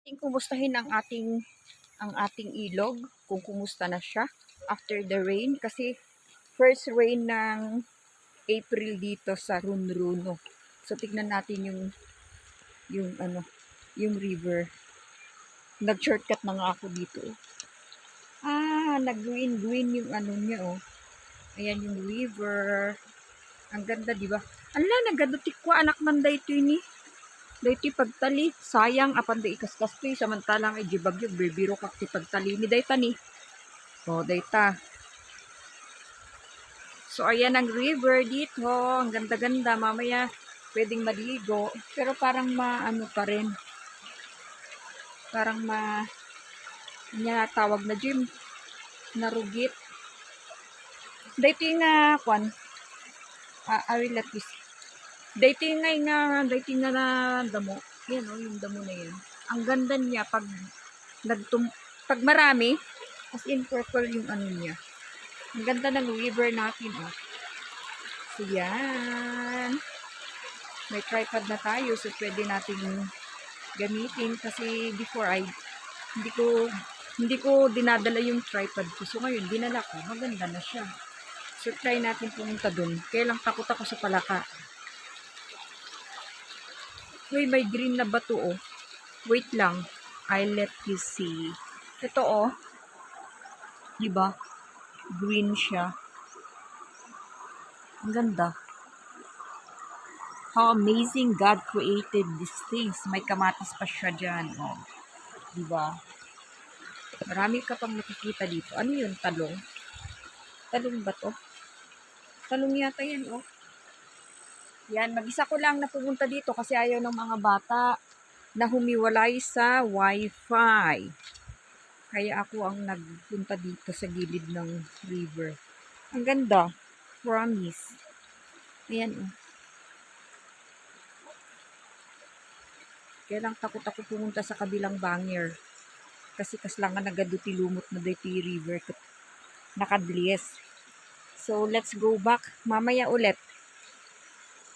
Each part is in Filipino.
Ating kumustahin ang ating ilog kung kumusta na siya after the rain kasi first rain ng April dito sa Runruno. So tignan natin yung river. Nag-shortcut na nga ako dito. Nag-green yung niya oh. Ayan yung river. Ang ganda, di ba? Ala, nagadutikwa anak man dayto ini. Dayto pagtali, sayang apan da ikaskas to samantalang ay jibagyo bibiro kak ti pagtali ni dayta ni. So dayta. So ayan ang river dito, ang ganda-ganda, mamaya pwedeng maligo, pero parang maano pa rin. Parang niya tawag na gym, narugit. Dayto nga kwan. I will let this. Dayto nga na damo. Yan oh, yung damo na yan. Ang ganda niya pag pag marami, as in purple yung niya. Ang ganda ng river natin oh. So yan. May tripod na tayo so pwede natin gamitin kasi before hindi ko dinadala yung tripod ko. So ngayon dinala ko, maganda na siya. So try natin pumunta dun. Kaya lang takot ako sa palaka. Uy, may green na bato oh. Wait lang. I'll let you see. Ito oh. Diba? Green siya. Ang ganda. How amazing God created these things. May kamatis pa siya dyan. Oh. Diba? Marami ka pang nakikita dito. Ano yun? Talong? Talong ba to? Talong yata yan oh. Yan, mag-isa ko lang na pumunta dito kasi ayaw ng mga bata na humiwalay sa wifi. Kaya ako ang nagpunta dito sa gilid ng river. Ang ganda. Promise. Ayan oh. Kaya lang takot ako pumunta sa kabilang bangir. Kasi kaslangan nagaduti lumot na dati river. Nakadlies. So, let's go back. Mamaya ulit.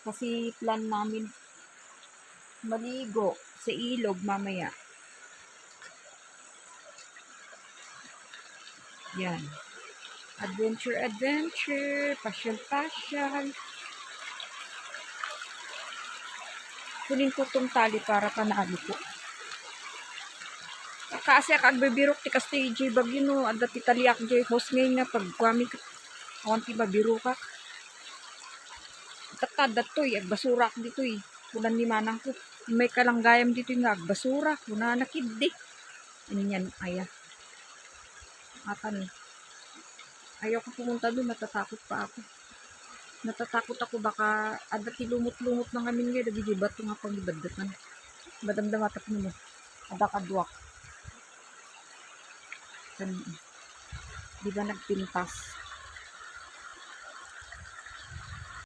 Kasi plan namin maligo sa ilog mamaya. Yan. Adventure, adventure. Pasyal-pasyal. Kunin ko tong tali para panalo ko. Kasi kagbibirok ti kastage bagyo no. Ada ti taliak jay host ngayon nga pagkwami ka. Awan ti babiro ka. Tatad toy agbasura dito eh. Kunan ni manang ko. May kalanggayam dito nga agbasura. Kuna nakiddi. Ano yan? Aya. Atan. Ayaw ko pumunta doon. Natatakot pa ako. Natatakot ako baka adati lumot-lumot ng amin nga. Dagi bato nga pang ibadatan. Badam-damatak mo. Ada kadwak. Di ba nagpintas?